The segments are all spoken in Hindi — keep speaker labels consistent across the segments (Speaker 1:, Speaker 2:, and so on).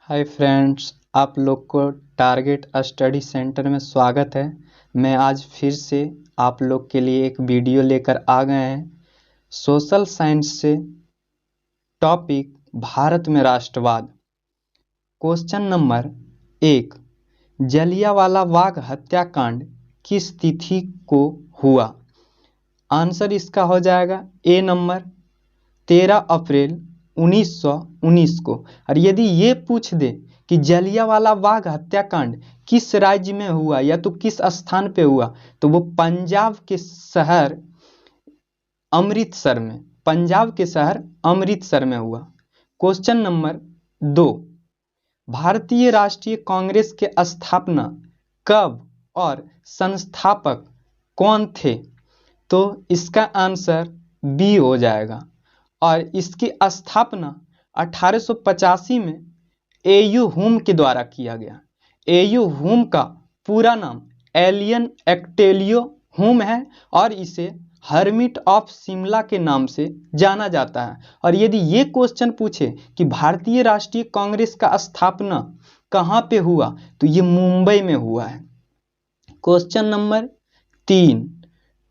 Speaker 1: हाय फ्रेंड्स, आप लोग को टारगेट स्टडी सेंटर में स्वागत है। मैं आज फिर से आप लोग के लिए एक वीडियो लेकर आ गए हैं। सोशल साइंस से टॉपिक भारत में राष्ट्रवाद। क्वेश्चन नंबर 1, जलियांवाला बाग हत्याकांड किस तिथि को हुआ? आंसर इसका हो जाएगा ए नंबर 13 अप्रैल 1919 को। और यदि ये पूछ दे कि जलियांवाला बाग हत्याकांड किस राज्य में हुआ या तो किस स्थान पे हुआ, तो वो पंजाब के शहर अमृतसर में हुआ। क्वेश्चन नंबर 2, भारतीय राष्ट्रीय कांग्रेस के स्थापना कब और संस्थापक कौन थे? तो इसका आंसर बी हो जाएगा। और इसकी स्थापना 1885 में एयू हुम के द्वारा किया गया। एयू हुम का पूरा नाम एलियन एक्टेलियो हुम है और इसे हर्मिट ऑफ शिमला के नाम से जाना जाता है। और यदि ये क्वेश्चन पूछे कि भारतीय राष्ट्रीय कांग्रेस का स्थापना कहाँ पे हुआ, तो ये मुंबई में हुआ है। क्वेश्चन नंबर 3,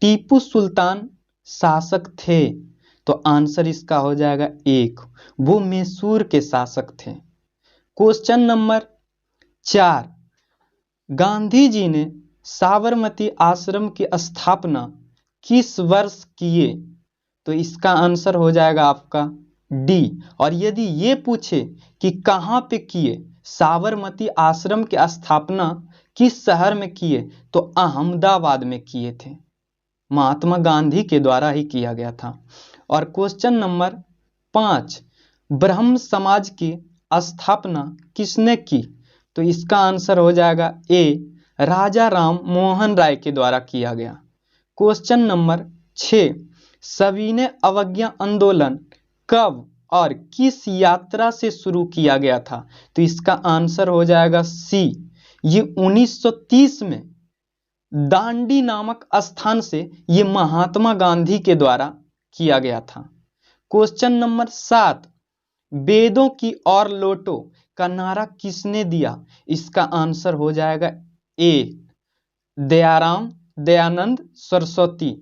Speaker 1: टीपू सुल्तान शासक थे? तो आंसर इसका हो जाएगा 1, वो मैसूर के शासक थे। क्वेश्चन नंबर 4, गांधी जी ने साबरमती आश्रम की स्थापना किस वर्ष किए? तो इसका आंसर हो जाएगा आपका डी। और यदि ये पूछे कि कहाँ पे किए, साबरमती आश्रम की स्थापना किस शहर में किए, तो अहमदाबाद में किए थे। महात्मा गांधी के द्वारा ही किया गया था। और क्वेश्चन नंबर 5, ब्रह्म समाज की स्थापना किसने की? तो इसका आंसर हो जाएगा ए, राजा राम मोहन राय के द्वारा किया गया। क्वेश्चन नंबर 6, सविनय अवज्ञा आंदोलन कब और किस यात्रा से शुरू किया गया था? तो इसका आंसर हो जाएगा सी, ये 1930 में दांडी नामक स्थान से ये महात्मा गांधी के द्वारा किया गया था। क्वेश्चन नंबर 7, वेदों की ओर लौटो का नारा किसने दिया? इसका आंसर हो जाएगा ए, दयानंद सरस्वती।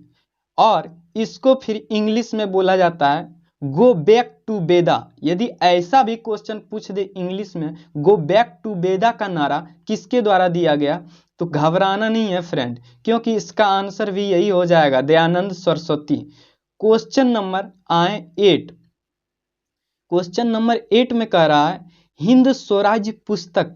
Speaker 1: और इसको फिर इंग्लिश में बोला जाता है गो बैक टू वेदा। यदि ऐसा भी क्वेश्चन पूछ दे इंग्लिश में, गो बैक टू वेदा का नारा किसके द्वारा दिया गया, तो घबराना नहीं है फ्रेंड, क्योंकि इसका आंसर भी यही हो जाएगा, Dayanand Saraswati. Question number 8, question number 8 में कह रहा है हिंद स्वराज्य पुस्तक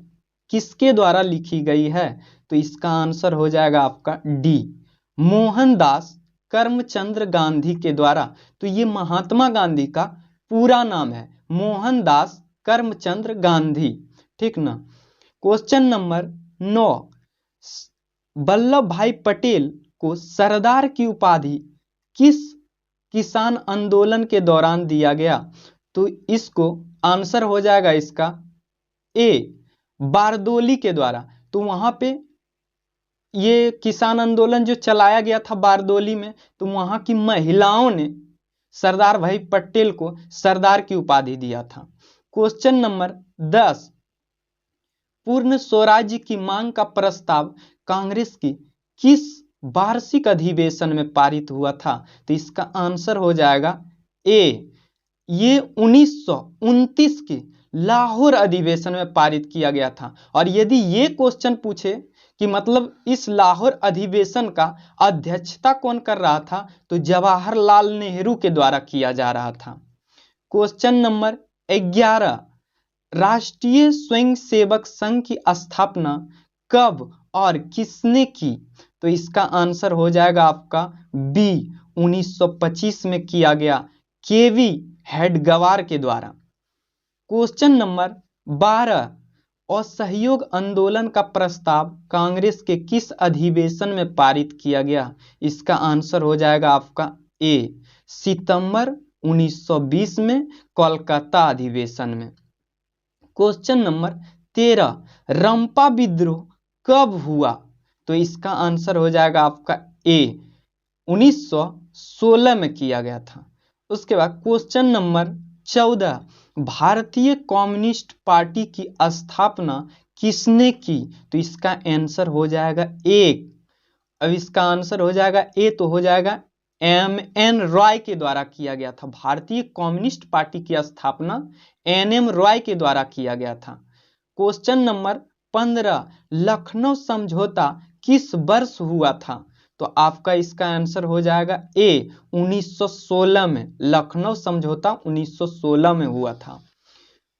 Speaker 1: किसके द्वारा लिखी गई है? तो इसका आंसर हो जाएगा आपका डी, मोहनदास करमचंद गांधी के द्वारा। तो ये महात्मा गांधी का पूरा नाम है, मोहनदास करमचंद गांधी, ठीक ना। क्वेश्चन नंबर 9, वल्लभ भाई पटेल को सरदार की उपाधि किस किसान आंदोलन के दौरान दिया गया? तो इसको आंसर हो जाएगा इसका ए, बारदोली के द्वारा। तो वहां पे ये किसान आंदोलन जो चलाया गया था बारदोली में, तो वहां की महिलाओं ने सरदार भाई पटेल को सरदार की उपाधि दिया था। क्वेश्चन नंबर 10, पूर्ण स्वराज्य की मांग का प्रस्ताव कांग्रेस की किस वार्षिक अधिवेशन में पारित हुआ था? तो इसका आंसर हो जाएगा ए, ये 1929 के लाहौर अधिवेशन में पारित किया गया था। और यदि ये क्वेश्चन पूछे कि मतलब इस लाहौर अधिवेशन का अध्यक्षता कौन कर रहा था, तो जवाहरलाल नेहरू के द्वारा किया जा रहा था। क्वेश्चन नंबर 11, राष्ट्रीय स्वयंसेवक संघ की स्थापना कब और किसने की? तो इसका आंसर हो जाएगा आपका बी, 1925 में किया गया, केवी हेडगवार के द्वारा। क्वेश्चन नंबर 12, असहयोग आंदोलन का प्रस्ताव कांग्रेस के किस अधिवेशन में पारित किया गया? इसका आंसर हो जाएगा आपका ए, सितंबर 1920 में कोलकाता अधिवेशन में। क्वेश्चन नंबर 13, रंपा विद्रोह कब हुआ? तो इसका आंसर हो जाएगा आपका ए, 1916 में किया गया था। उसके बाद क्वेश्चन नंबर 14, भारतीय कम्युनिस्ट पार्टी की स्थापना किसने की? तो इसका आंसर हो जाएगा ए। अब इसका आंसर हो जाएगा ए, तो हो जाएगा एम.एन. रॉय के द्वारा किया गया था। भारतीय कम्युनिस्ट पार्टी की स्थापना एन.एम. रॉय के द्वारा किया गया था। क्वेश्चन नंबर 15, लखनऊ समझौता किस वर्ष हुआ था? तो आपका इसका आंसर हो जाएगा ए, 1916 में। लखनऊ समझौता 1916 में हुआ था।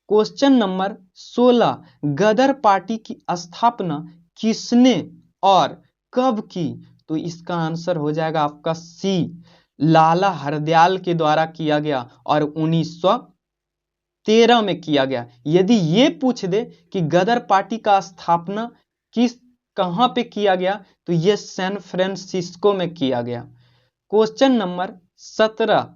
Speaker 1: क्वेश्चन नंबर 16, गदर पार्टी की स्थापना किसने और कब की? तो इसका आंसर हो जाएगा आपका सी, लाला हरदयाल के द्वारा किया गया और 1913 में किया गया। यदि ये पूछ दे कि गदर पार्टी का स्थापना कहां पे किया गया, तो ये सैन फ्रांसिस्को में किया गया। क्वेश्चन नंबर 17,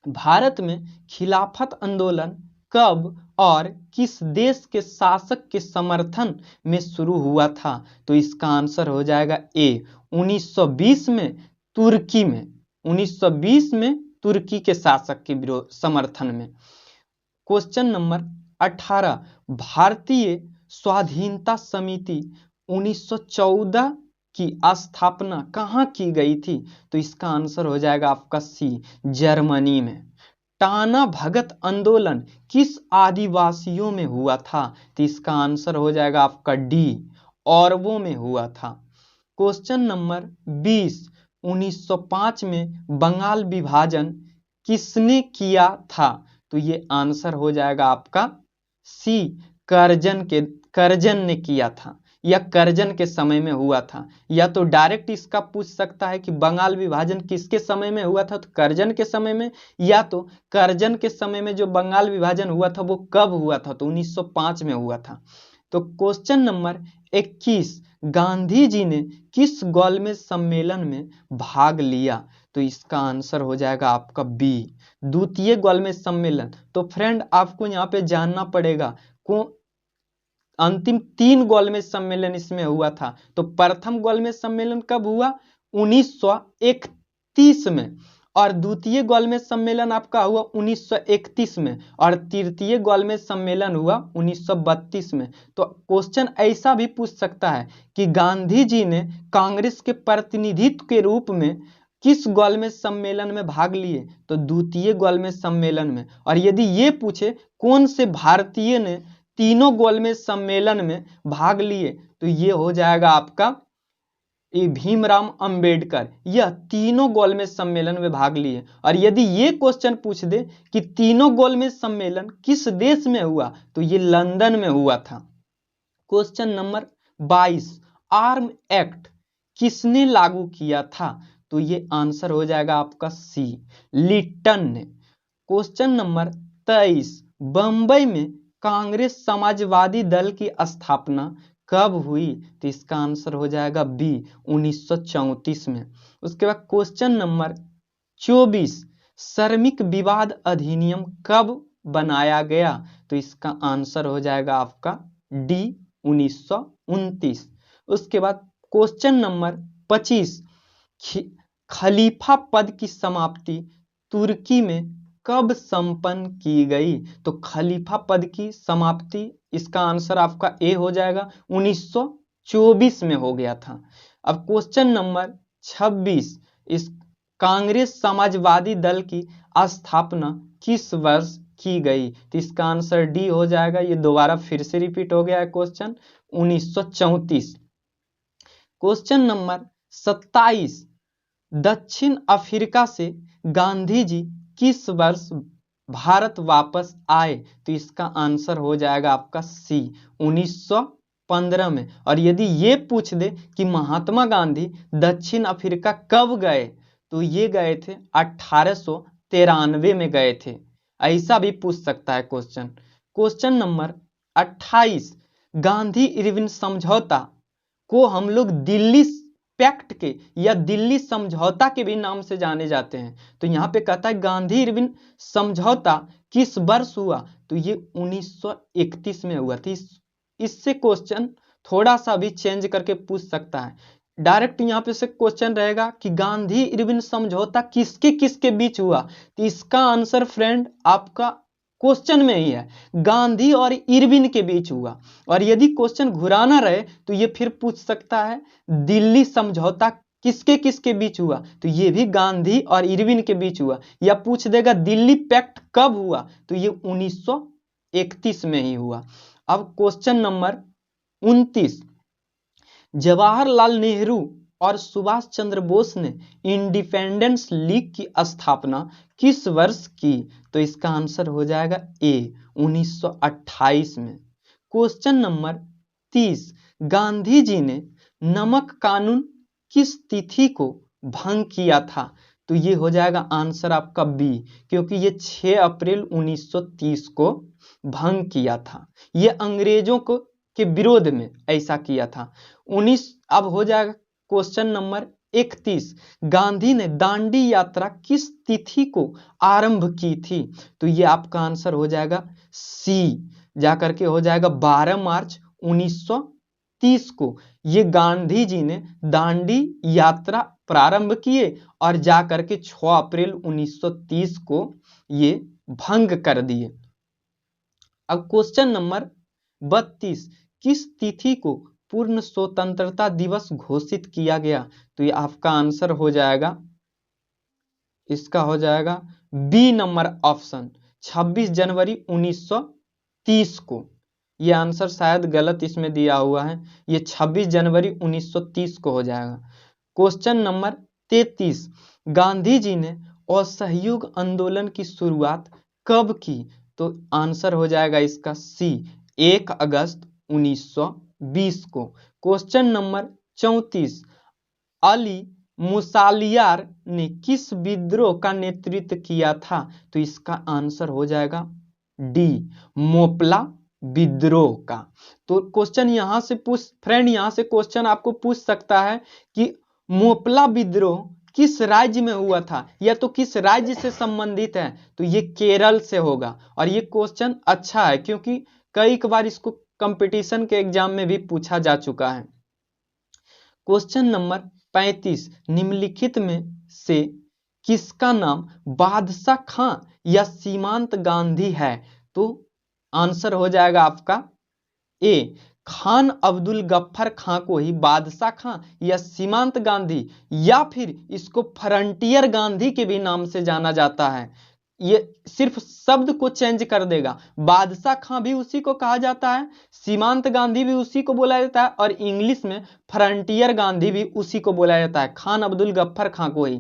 Speaker 1: भारत में खिलाफत आंदोलन कब और किस देश के शासक के समर्थन में शुरू हुआ था? तो इसका आंसर हो जाएगा ए, 1920 में तुर्की में। 1920 में तुर्की के शासक के विरोध समर्थन में। क्वेश्चन नंबर 18, भारतीय स्वाधीनता समिति 1914 की स्थापना कहाँ की गई थी? तो इसका आंसर हो जाएगा आपका सी, जर्मनी में। टाना भगत आंदोलन किस आदिवासियों में हुआ था? तो इसका आंसर हो जाएगा आपका डी, औरवों में हुआ था। क्वेश्चन नंबर 20, 1905 में बंगाल विभाजन किसने किया था? तो ये आंसर हो जाएगा आपका सी, करजन ने किया था, या करजन के समय में हुआ था। या तो डायरेक्ट इसका पूछ सकता है कि बंगाल विभाजन किसके समय में हुआ था, तो करजन के समय में, या तो करजन के समय में जो बंगाल विभाजन हुआ था वो कब हुआ था? तो 1905 में हुआ था। तो क्वेश्चन नंबर 21, गांधी जी ने किस गोलमेज सम्मेलन में भाग लिया? तो इसका आंसर हो जाएगा आपका बी, द्वितीय गोलमेज सम्मेलन। तो फ्रेंड आपको यहाँ पे जानना पड़ेगा अंतिम 3 गोलमेज सम्मेलन इसमें हुआ था। तो प्रथम गोलमेज सम्मेलन कब हुआ? 1931 में, और द्वितीय गोलमेज सम्मेलन आपका हुआ 1931 में, और तृतीय गोलमेज सम्मेलन हुआ 1932 में। तो क्वेश्चन ऐसा भी पूछ सकता है कि गांधी जी ने कांग्रेस के प्रतिनिधित्व के रूप में किस गोलमेज सम्मेलन में भाग लिए? तो द्वितीय गोलमेज सम्मेलन में। और यदि ये पूछे कौन से भारतीय ने तीनों गोलमेज सम्मेलन में भाग लिए, तो ये हो जाएगा आपका भीमराव अंबेडकर। यह तीनों गोलमेज सम्मेलन में भाग लिए। और यदि ये क्वेश्चन पूछ दे कि तीनों गोलमेज सम्मेलन किस देश में हुआ, तो ये लंदन में हुआ था। क्वेश्चन नंबर 22, आर्म एक्ट किसने लागू किया था? तो ये आंसर हो जाएगा आपका सी, लिट्टन ने। क्वेश्चन नंबर 23, बंबई में कांग्रेस समाजवादी दल की स्थापना कब हुई? तो इसका आंसर हो जाएगा बी, 1934 में। उसके बाद क्वेश्चन नंबर 24, श्रमिक विवाद अधिनियम कब बनाया गया? तो इसका आंसर हो जाएगा आपका डी, 1929। उसके बाद क्वेश्चन नंबर 25, खलीफा पद की समाप्ति तुर्की में कब संपन्न की गई? तो खलीफा पद की समाप्ति, इसका आंसर आपका ए हो जाएगा, 1924 में हो गया था। अब क्वेश्चन नंबर 26, इस कांग्रेस समाजवादी दल की स्थापना किस वर्ष की गई? तो इसका आंसर डी हो जाएगा। ये दोबारा फिर से रिपीट हो गया है क्वेश्चन, 1934। क्वेश्चन नंबर 27, दक्षिण अफ्रीका से गांधी जी किस वर्ष भारत वापस आए? तो इसका आंसर हो जाएगा आपका सी, 1915 में। और यदि ये पूछ दे कि महात्मा गांधी दक्षिण अफ्रीका कब गए, तो ये गए थे 1893 में गए थे। ऐसा भी पूछ सकता है question. Question number 28, Gandhi Irwin समझौता को हम लोग दिल्ली पैक्ट के या दिल्ली समझौता के भी नाम से जाने जाते हैं। तो यहाँ पे कहता है गांधी इरविन समझौता किस वर्ष हुआ? तो ये 1931 में हुआ था। इससे क्वेश्चन थोड़ा सा भी चेंज करके पूछ सकता है। डायरेक्ट यहाँ पे से क्वेश्चन रहेगा कि गांधी इरविन समझौता किसके किसके बीच हुआ? तो इसका आंसर फ्रेंड आपका क्वेश्चन में ही है, गांधी और इरविन के बीच हुआ। और यदि क्वेश्चन घुराना रहे तो ये फिर पूछ सकता है दिल्ली समझौता किसके किसके बीच हुआ, तो ये भी गांधी और इरविन के बीच हुआ। या पूछ देगा दिल्ली पैक्ट कब हुआ, तो ये 1931 में ही हुआ। अब क्वेश्चन नंबर 29, जवाहरलाल नेहरू और सुभाष चंद्र बोस ने इंडिपेंडेंस लीग की स्थापना किस वर्ष की, तो इसका आंसर हो जाएगा ए 1928 में। क्वेश्चन नंबर 30, गांधी जी ने नमक कानून किस तिथि को भंग किया था, तो ये हो जाएगा आंसर आपका बी, क्योंकि ये 6 अप्रैल 1930 को भंग किया था। ये अंग्रेजों को के विरोध में ऐसा किया था। 19 अब हो जाएगा क्वेश्चन नंबर 31, गांधी ने दांडी यात्रा किस तिथि को आरंभ की थी, तो ये आपका आंसर हो जाएगा सी, जाकर के हो जाएगा 12 मार्च 1930 को ये गांधी जी ने दांडी यात्रा प्रारंभ किए और जाकर के 6 अप्रैल 1930 को ये भंग कर दिए। अब क्वेश्चन नंबर 32, किस तिथि को पूर्ण स्वतंत्रता दिवस घोषित किया गया, तो ये आपका आंसर हो जाएगा, इसका हो जाएगा बी नंबर ऑप्शन 26 जनवरी 1930 को। ये आंसर शायद गलत इसमें दिया हुआ है, ये 26 जनवरी 1930 को हो जाएगा। क्वेश्चन नंबर 33, गांधी जी ने असहयोग आंदोलन की शुरुआत कब की, तो आंसर हो जाएगा इसका सी 1 अगस्त 1920 को। क्वेश्चन नंबर 34, अली मुसालियार ने किस विद्रोह का नेतृत्व किया था, तो इसका आंसर हो जाएगा डी मोपला विद्रोह का। तो क्वेश्चन यहां से यहां से क्वेश्चन आपको पूछ सकता है कि मोपला विद्रोह किस राज्य में हुआ था या तो किस राज्य से संबंधित है, तो ये केरल से होगा। और ये क्वेश्चन अच्छा है क्योंकि कई बार इसको कंपटीशन के एग्जाम में भी पूछा जा चुका है। क्वेश्चन नंबर 35, निम्नलिखित में से किसका नाम बादशाह खां या सीमांत गांधी है, तो आंसर हो जाएगा आपका ए खान अब्दुल गफ्फर खां को ही बादशाह खां या सीमांत गांधी या फिर इसको फ्रंटियर गांधी के भी नाम से जाना जाता है। ये सिर्फ शब्द को चेंज कर देगा, बादशाह खां भी उसी को कहा जाता है, सीमांत गांधी भी उसी को बोला जाता है और इंग्लिश में फ्रंटियर गांधी भी उसी को बोला जाता है, खान अब्दुल गफ्फर खां को ही।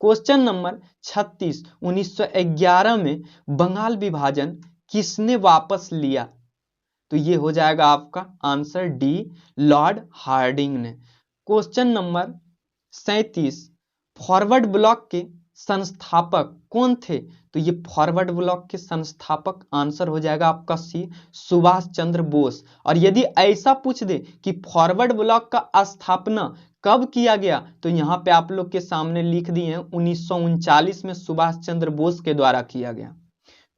Speaker 1: क्वेश्चन नंबर 36, 1911 में बंगाल विभाजन किसने वापस लिया, तो ये हो जाएगा आपका आंसर डी लॉर्ड हार्डिंग ने। क्वेश्चन नंबर 37, फॉरवर्ड ब्लॉक के संस्थापक कौन थे, तो ये फॉरवर्ड ब्लॉक के संस्थापक आंसर हो जाएगा आपका सी सुभाष चंद्र बोस। और यदि ऐसा पूछ दे कि फॉरवर्ड ब्लॉक का स्थापना कब किया गया, तो यहाँ पे आप लोग के सामने लिख दिए हैं 1939 में सुभाष चंद्र बोस के द्वारा किया गया।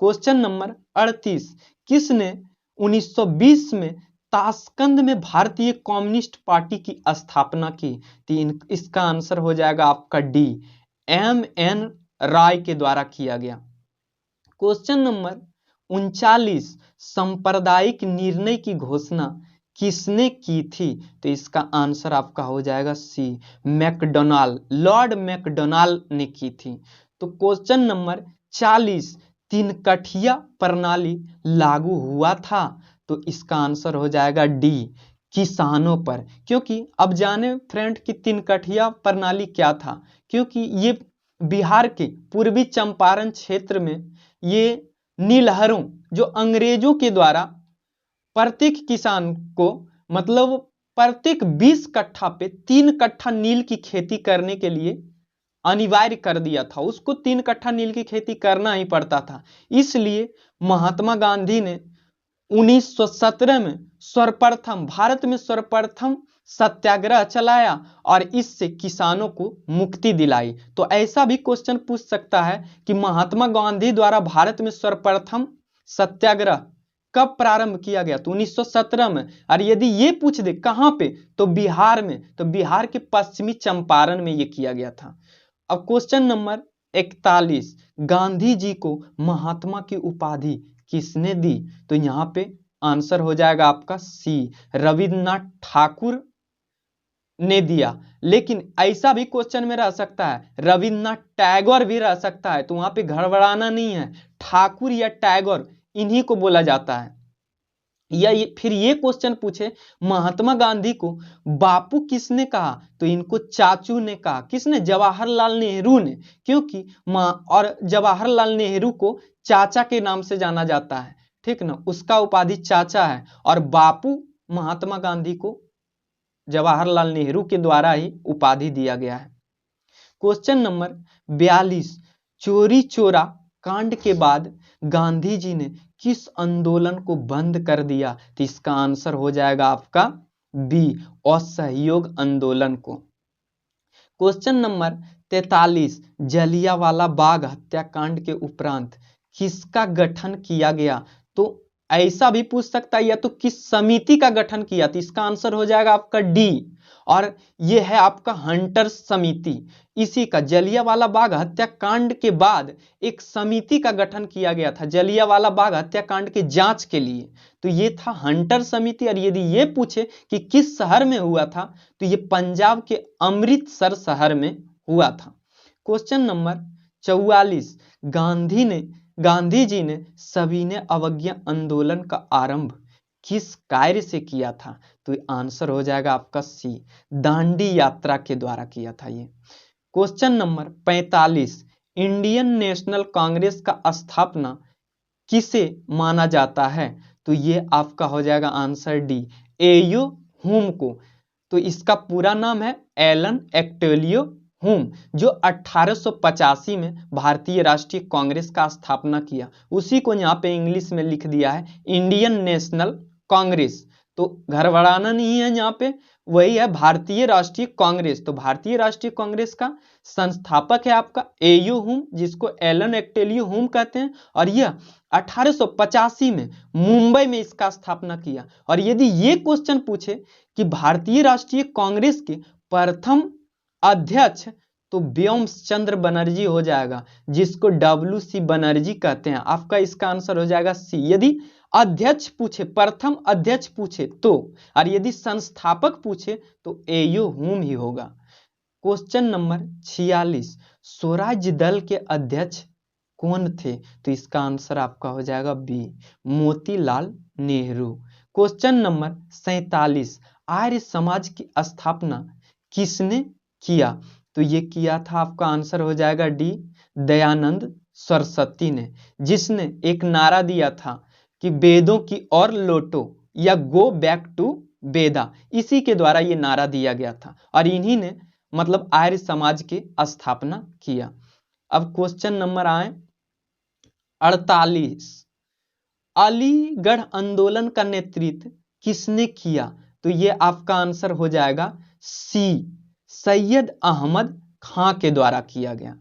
Speaker 1: क्वेश्चन नंबर 38, किसने 1920 में ताशकंद में भारतीय कम्युनिस्ट पार्टी की स्थापना की, तो इसका आंसर हो जाएगा आपका डी एम.एन. राय के द्वारा किया गया। क्वेश्चन नंबर 39, सांप्रदायिक निर्णय की घोषणा किसने की थी, तो इसका आंसर आपका हो जाएगा सी मैकडोनाल्ड, लॉर्ड मैकडोनाल्ड ने की थी। तो क्वेश्चन नंबर 40, तीन कठिया प्रणाली लागू हुआ था, तो इसका आंसर हो जाएगा डी किसानों पर। क्योंकि अब जाने फ्रेंड कि तीन कठिया प्रणाली क्या था, क्योंकि ये बिहार के पूर्वी चंपारण क्षेत्र में ये नीलहरों जो अंग्रेजों के द्वारा प्रत्येक किसान को मतलब प्रत्येक 20 कट्ठा पे 3 कट्ठा नील की खेती करने के लिए अनिवार्य कर दिया था, उसको 3 कट्ठा नील की खेती करना ही पड़ता था। इसलिए महात्मा गांधी ने 1917 में सर्वप्रथम भारत में सर्वप्रथम सत्याग्रह चलाया और इससे किसानों को मुक्ति दिलाई। तो ऐसा भी क्वेश्चन पूछ सकता है कि महात्मा गांधी द्वारा भारत में सर्वप्रथम सत्याग्रह कब प्रारंभ किया गया, तो 1917 में। और यदि ये पूछ दे कहां पे, तो बिहार में, तो बिहार के पश्चिमी चंपारण में ये किया गया था। अब क्वेश्चन नंबर 41, गांधी जी को महात्मा की उपाधि किसने दी? तो यहाँ पे आंसर हो जाएगा आपका सी, रविन्द्रनाथ ठाकुर ने दिया। लेकिन ऐसा भी क्वेश्चन में रह सकता है रविन्द्रनाथ टैगोर भी रह सकता है, तो वहां पे घबराना नहीं है, ठाकुर या टैगोर इन्हीं को बोला जाता है। या फिर ये क्वेश्चन पूछे महात्मा गांधी को बापू किसने कहा? तो इनको चाचू ने कहा। किसने? जवाहरलाल नेहरू ने, क्योंकि और जवाहरलाल नेहरू को चाचा के नाम से जाना जाता है, ठीक ना, उसका उपाधि चाचा है। और बापू महात्मा गांधी को जवाहरलाल नेहरू के द्वारा ही उपाधि दिया गया है। क्वेश्चन नंबर 42, चोरी चोरा कांड के बाद गांधी जी ने किस आंदोलन को बंद कर दिया? तो इसका आंसर हो जाएगा आपका बी, असहयोग आंदोलन को। क्वेश्चन नंबर 43, जलियांवाला बाग हत्याकांड के उपरांत किसका गठन किया गया? तो ऐसा भी पूछ सकता है या तो किस समिति का गठन किया? तो इसका आंसर हो जाएगा आपका डी, और यह है आपका हंटर समिति। इसी का जलियांवाला बाग हत्याकांड के बाद एक समिति का गठन किया गया था जलियांवाला बाग हत्याकांड के जांच के लिए, तो ये था हंटर समिति। और यदि ये पूछे कि किस शहर में हुआ था, तो ये पंजाब के अमृतसर शहर में हुआ था। क्वेश्चन नंबर 44, गांधी जी ने सविनय अवज्ञा आंदोलन का आरंभ किस कार्य से किया था? तो आंसर हो जाएगा आपका सी, दांडी यात्रा के द्वारा किया था ये। Question number 45, Indian national Congress का स्थापना किसे माना जाता है? तो ये आपका हो जाएगा आंसर डी, एयो हुम को। तो इसका पूरा नाम है एलन एक्टेलियो हुम, जो 1885 में भारतीय राष्ट्रीय कांग्रेस का स्थापना किया। उसी को यहाँ पे इंग्लिश में लिख दिया है इंडियन नेशनल कांग्रेस। तो घबराना नहीं है, यहाँ पे वही है भारतीय राष्ट्रीय कांग्रेस। तो भारतीय राष्ट्रीय कांग्रेस का संस्थापक है आपका एयो हुम, जिसको एलन एक्टेलियो हुम कहते हैं, और यह 1885 में मुंबई में इसका स्थापना किया। और यदि ये क्वेश्चन पूछे कि भारतीय राष्ट्रीय कांग्रेस के प्रथम अध्यक्ष, तो व्योमकेश चंद्र बनर्जी हो जाएगा, जिसको WC बनर्जी कहते हैं। आपका इसका आंसर हो जाएगा सी, यदि अध्यक्ष पूछे, प्रथम अध्यक्ष पूछे तो, और यदि संस्थापक पूछे तो एयो हुम ही होगा। क्वेश्चन नंबर 46, स्वराज्य दल के अध्यक्ष कौन थे? तो इसका आंसर आपका हो जाएगा B, Motilal Nehru. Question number 47, Arya Samaj की स्थापना किसने किया? तो ये किया था, आपका आंसर हो जाएगा डी, दयानंद सरस्वती ने, जिसने एक नारा दिया था कि वेदों की ओर लौटो या गो बैक टू वेदा। इसी के द्वारा ये नारा दिया गया था, और इन्हीं ने मतलब आर्य समाज की स्थापना किया। अब क्वेश्चन नंबर आए 48, अलीगढ़ आंदोलन का नेतृत्व किसने किया? तो ये आपका आंसर हो जाएगा सी, सैयद अहमद खां के द्वारा किया गया।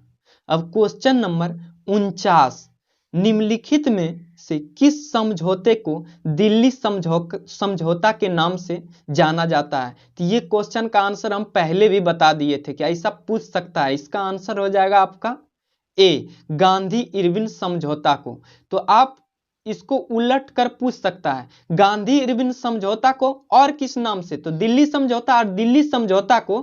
Speaker 1: अब क्वेश्चन नंबर 49, निम्नलिखित में से किस समझौते को दिल्ली समझौता के नाम से जाना जाता है? तो ये क्वेश्चन का आंसर हम पहले भी बता दिए थे कि ऐसा पूछ सकता है। इसका आंसर हो जाएगा आपका ए, गांधी इरविन समझौता को। तो आप इसको उलट कर पूछ सकता है, गांधी इरविन समझौता को और किस नाम से? तो दिल्ली समझौता, और दिल्ली समझौता को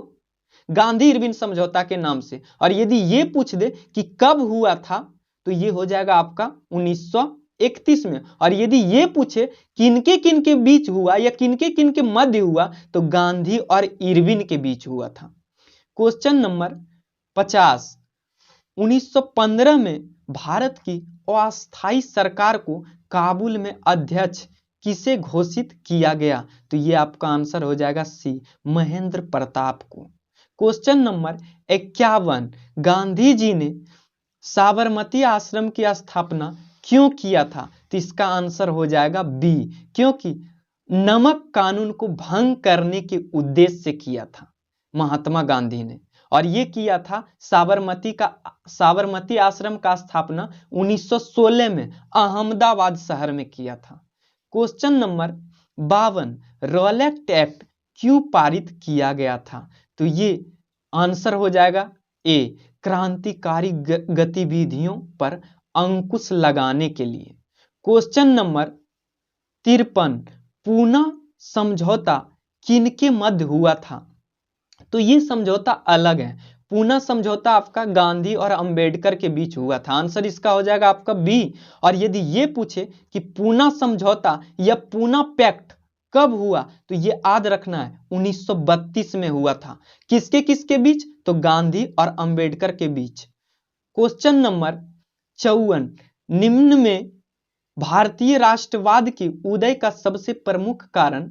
Speaker 1: गांधी इरविन समझौता के नाम से। और यदि ये पूछ दे कि कब हुआ था, तो ये हो जाएगा आपका 1931 में। और यदि ये पूछे किनके बीच हुआ या किनके मध्य हुआ, तो गांधी और इरविन के बीच हुआ था। क्वेश्चन नंबर 50, 1915 में भारत की अस्थायी सरकार को काबुल में अध्यक्ष किसे घोषित किया गया? तो ये आपका आंसर हो जाएगा सी, महेंद्र प्रताप को। क्वेश्चन नंबर 51, गांधी जी ने साबरमती आश्रम की स्थापना क्यों किया था? तो इसका आंसर हो जाएगा बी, क्योंकि नमक कानून को भंग करने के उद्देश्य से किया था महात्मा गांधी ने। और ये किया था साबरमती आश्रम का स्थापना 1916 में अहमदाबाद शहर में किया था। क्वेश्चन नंबर 52, रॉलेट एक्ट क्यों पारित किया गया था? तो ये आंसर हो जाएगा ए, क्रांतिकारी गतिविधियों पर अंकुश लगाने के लिए। क्वेश्चन नंबर 53, पूना समझौता किनके मध्य हुआ था? तो ये समझौता अलग है। पूना समझौता आपका गांधी और अंबेडकर के बीच हुआ था। आंसर इसका हो जाएगा आपका बी। और यदि ये पूछे कि पूना समझौता या पूना पैक्ट कब हुआ, तो ये याद रखना है 1932 में हुआ था। किसके किसके बीच? तो गांधी और अंबेडकर के बीच। क्वेश्चन नंबर 54, निम्न में भारतीय राष्ट्रवाद के उदय का सबसे प्रमुख कारण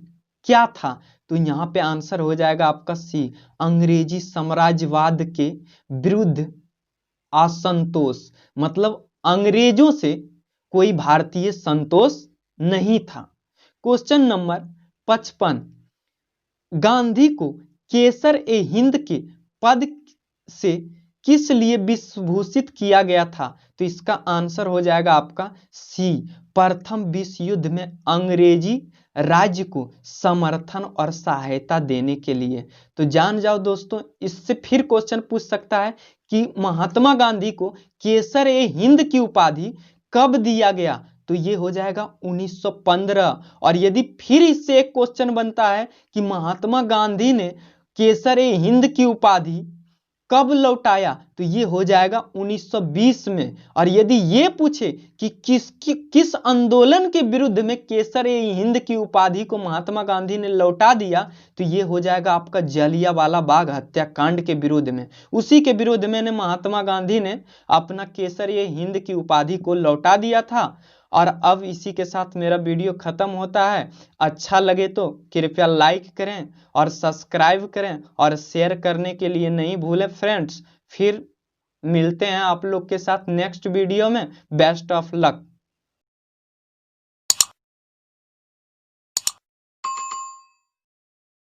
Speaker 1: क्या था? तो यहां पे आंसर हो जाएगा आपका सी, अंग्रेजी साम्राज्यवाद के विरुद्ध असंतोष। मतलब अंग्रेजों से कोई भारतीय संतोष नहीं था। क्वेश्चन नंबर 55, गांधी को केसर ए हिंद के पद से किस लिए विभूषित किया गया था? तो इसका आंसर हो जाएगा आपका सी, प्रथम विश्व युद्ध में अंग्रेजी राज्य को समर्थन और सहायता देने के लिए। तो जान जाओ दोस्तों, इससे फिर क्वेश्चन पूछ सकता है कि महात्मा गांधी को केसर ए हिंद की उपाधि कब दिया गया? तो ये हो जाएगा 1915। और यदि फिर इससे एक क्वेश्चन बनता है कि महात्मा गांधी ने केसर ए हिंद की उपाधि कब लौटाया, तो ये हो जाएगा 1920 में। और यदि ये पूछे कि किस आंदोलन के विरुद्ध में केसर ए हिंद की उपाधि को महात्मा गांधी ने लौटा दिया, तो ये हो जाएगा आपका जलियांवाला बाग हत्याकांड के विरुद्ध में। उसी के विरुद्ध में महात्मा गांधी ने अपना केसर ए हिंद की उपाधि को लौटा दिया था। और अब इसी के साथ मेरा वीडियो खत्म होता है। अच्छा लगे तो कृपया लाइक करें और सब्सक्राइब करें और शेयर करने के लिए नहीं भूलें फ्रेंड्स। फिर मिलते हैं आप लोग के साथ नेक्स्ट वीडियो में। Best of luck.